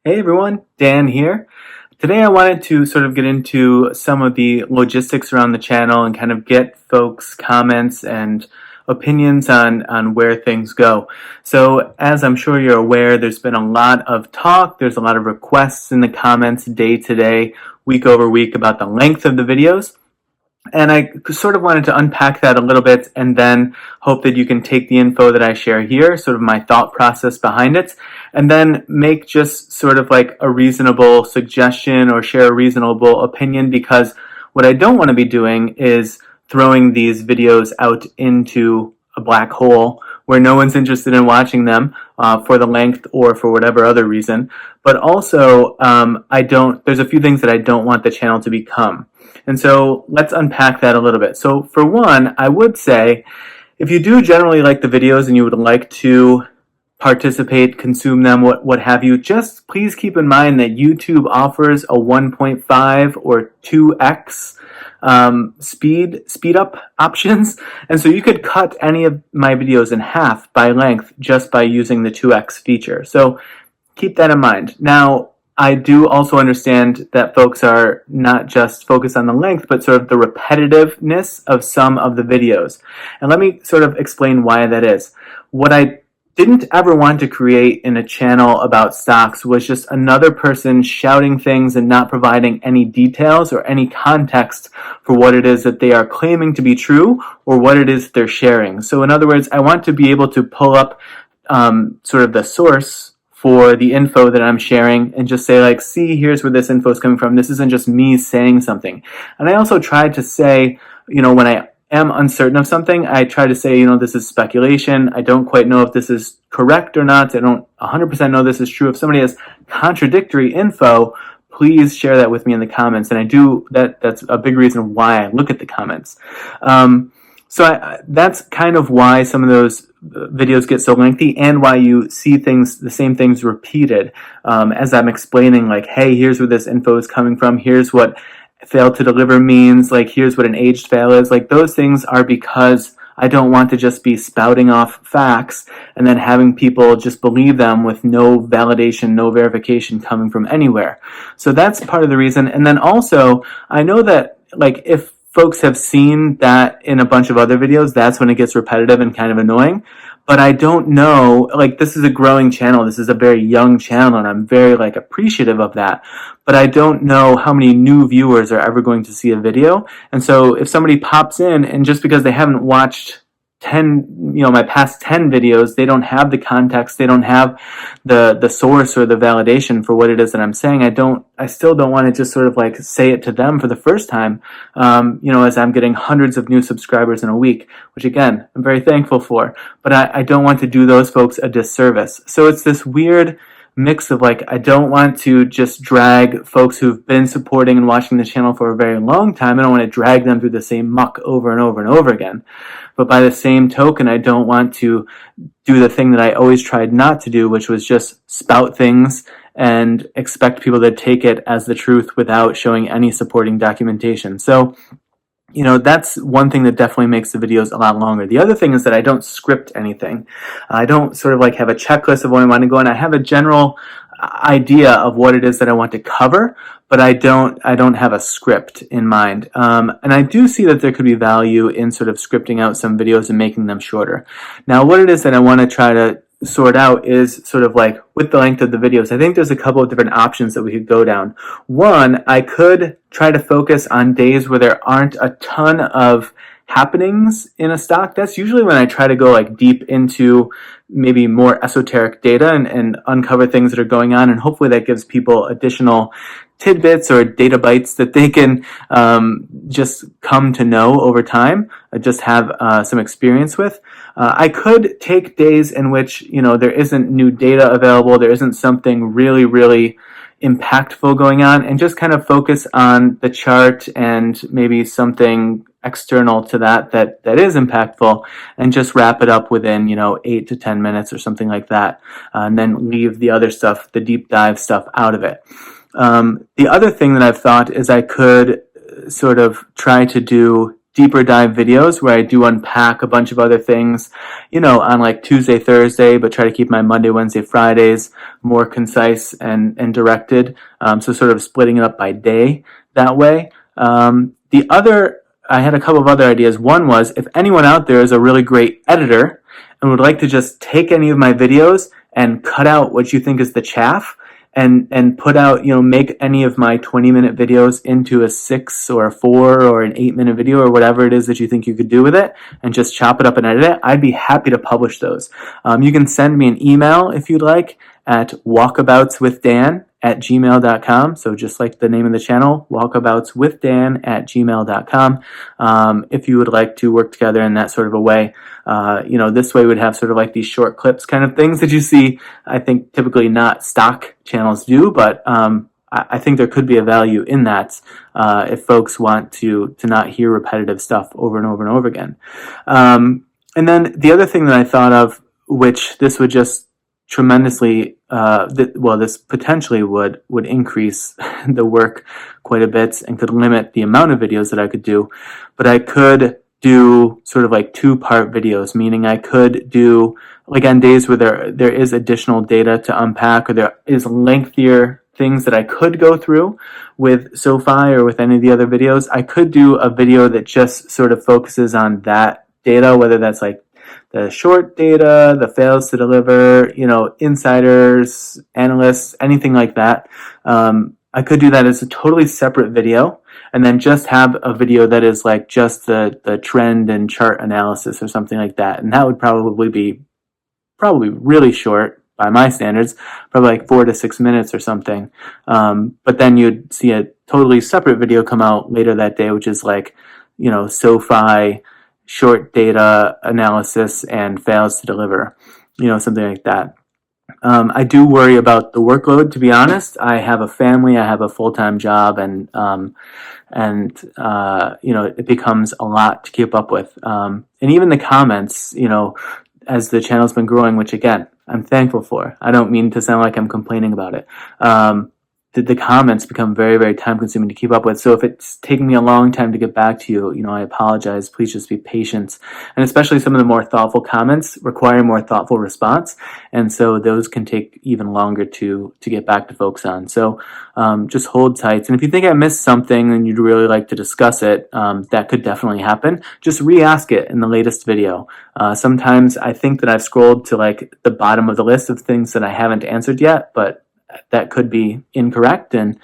Hey everyone, Dan here. Today I wanted to sort of get into some of the logistics around the channel and kind of get folks' comments and opinions on where things go. So as I'm sure you're aware, there's been a lot of talk, there's a lot of requests in the comments day to day, week over week about the length of the videos. And I sort of wanted to unpack that a little bit and then hope that you can take the info that I share here, sort of my thought process behind it, and then make just sort of like a reasonable suggestion or share a reasonable opinion, because what I don't want to be doing is throwing these videos out into a black hole where no one's interested in watching them for the length or for whatever other reason. But also, there's a few things that I don't want the channel to become. And so let's unpack that a little bit. So for one, I would say if you do generally like the videos and you would like to participate, consume them, what have you, just please keep in mind that YouTube offers a 1.5 or 2x speed up options. And so you could cut any of my videos in half by length just by using the 2x feature. So keep that in mind. Now, I do also understand that folks are not just focused on the length, but sort of the repetitiveness of some of the videos. And let me sort of explain why that is. What I didn't ever want to create in a channel about stocks was just another person shouting things and not providing any details or any context for what it is that they are claiming to be true or what it is they're sharing. So in other words, I want to be able to pull up sort of the source for the info that I'm sharing and just say like, see, here's where this info is coming from. This isn't just me saying something. And I also try to say, when I am uncertain of something, I try to say, this is speculation. I don't quite know if this is correct or not. I don't 100% know this is true. If somebody has contradictory info, please share that with me in the comments. And I do, that's a big reason why I look at the comments. That's kind of why some of those videos get so lengthy and why you see the same things repeated as I'm explaining, like, hey, here's where this info is coming from. Here's what fail to deliver means. Like, here's what an aged fail is. Like, those things are because I don't want to just be spouting off facts and then having people just believe them with no validation, no verification coming from anywhere. So that's part of the reason. And then also, I know that, like, if folks have seen that in a bunch of other videos, that's when it gets repetitive and kind of annoying. But I don't know, like, this is a growing channel. This is a very young channel, and I'm very, appreciative of that. But I don't know how many new viewers are ever going to see a video. And so if somebody pops in and just because they haven't watched 10, my past 10 videos, they don't have the context, they don't have the source or the validation for what it is that I'm saying. I still don't want to just sort of like say it to them for the first time, as I'm getting hundreds of new subscribers in a week, which again, I'm very thankful for, but I don't want to do those folks a disservice. So it's this weird mix of I don't want to just drag folks who've been supporting and watching the channel for a very long time. I don't want to drag them through the same muck over and over and over again. But by the same token, I don't want to do the thing that I always tried not to do, which was just spout things and expect people to take it as the truth without showing any supporting documentation. So, that's one thing that definitely makes the videos a lot longer. The other thing is that I don't script anything. I don't sort of have a checklist of what I want to go on. I have a general idea of what it is that I want to cover, but I don't have a script in mind. And I do see that there could be value in sort of scripting out some videos and making them shorter. Now, what it is that I want to try to sort out is sort of with the length of the videos. I think there's a couple of different options that we could go down. One, I could try to focus on days where there aren't a ton of happenings in a stock. That's usually when I try to go deep into maybe more esoteric data and uncover things that are going on, and hopefully that gives people additional tidbits or data bites that they can just come to know over time, just have some experience with. I could take days in which there isn't new data available, there isn't something really, really impactful going on, and just kind of focus on the chart and maybe something external to that is impactful, and just wrap it up within 8 to 10 minutes or something like that, and then leave the other stuff, the deep dive stuff, out of it. The other thing that I've thought is I could sort of try to do deeper dive videos where I do unpack a bunch of other things, on like Tuesday, Thursday, but try to keep my Monday, Wednesday, Fridays more concise and directed. So sort of splitting it up by day that way. I had a couple of other ideas. One was, if anyone out there is a really great editor and would like to just take any of my videos and cut out what you think is the chaff, and put out, make any of my 20-minute videos into a 6 or a 4 or an 8-minute video, or whatever it is that you think you could do with it, and just chop it up and edit it, I'd be happy to publish those. You can send me an email if you'd like at walkaboutswithdan@gmail.com. So just like the name of the channel, walkaboutswithdan@gmail.com. If you would like to work together in that sort of a way, this way we'd have sort of like these short clips kind of things that you see, I think typically not stock channels do, but I think there could be a value in that if folks want to not hear repetitive stuff over and over and over again. And then the other thing that I thought of, which this would just tremendously, this potentially would increase the work quite a bit and could limit the amount of videos that I could do, but I could do sort of like 2-part videos, meaning I could do, like on days where there is additional data to unpack, or there is lengthier things that I could go through with SoFi or with any of the other videos, I could do a video that just sort of focuses on that data, whether that's like the short data, the fails to deliver, insiders, analysts, anything like that. I could do that as a totally separate video, and then just have a video that is like just the trend and chart analysis or something like that. And that would probably be really short by my standards, probably like 4 to 6 minutes or something. But then you'd see a totally separate video come out later that day, which is like, SoFi, short data analysis, and fails to deliver, something like that. I do worry about the workload, to be honest. I have a family, I have a full-time job, and it becomes a lot to keep up with. And even the comments, as the channel's been growing, which again, I'm thankful for. I don't mean to sound like I'm complaining about it. The comments become very, very time consuming to keep up with. So if it's taking me a long time to get back to you, I apologize. Please just be patient. And especially some of the more thoughtful comments require more thoughtful response. And so those can take even longer to get back to folks on. So just hold tight. And if you think I missed something and you'd really like to discuss it, that could definitely happen. Just re-ask it in the latest video. Sometimes I think that I've scrolled to like the bottom of the list of things that I haven't answered yet, but that could be incorrect, and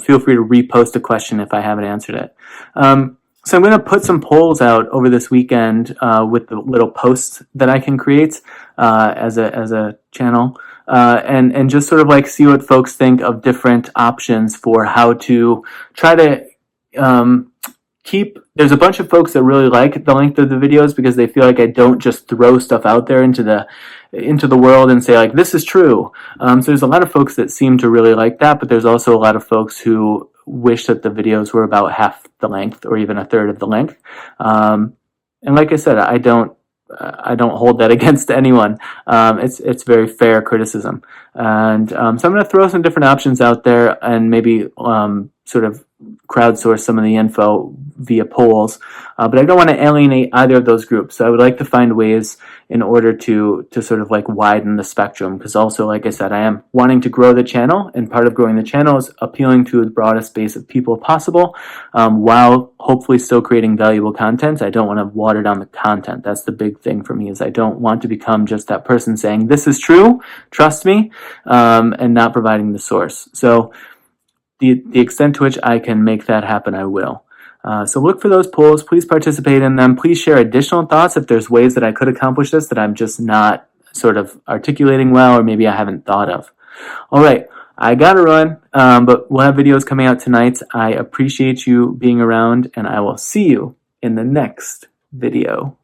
feel free to repost a question if I haven't answered it. So I'm going to put some polls out over this weekend with the little posts that I can create as a channel, and just sort of like see what folks think of different options for how to try to there's a bunch of folks that really like the length of the videos because they feel like I don't just throw stuff out there into the world and say like, this is true. So there's a lot of folks that seem to really like that, but there's also a lot of folks who wish that the videos were about half the length or even a third of the length. And like I said, I don't hold that against anyone. It's very fair criticism. And so I'm going to throw some different options out there and maybe sort of crowdsource some of the info via polls. But I don't want to alienate either of those groups. So I would like to find ways in order to sort of like widen the spectrum. Because also, like I said, I am wanting to grow the channel. And part of growing the channel is appealing to the broadest base of people possible, while hopefully still creating valuable content. I don't want to water down the content. That's the big thing for me, is I don't want to become just that person saying, this is true, trust me, and not providing the source. So the extent to which I can make that happen, I will. So look for those polls. Please participate in them. Please share additional thoughts if there's ways that I could accomplish this that I'm just not sort of articulating well, or maybe I haven't thought of. All right, I gotta run, but we'll have videos coming out tonight. I appreciate you being around, and I will see you in the next video.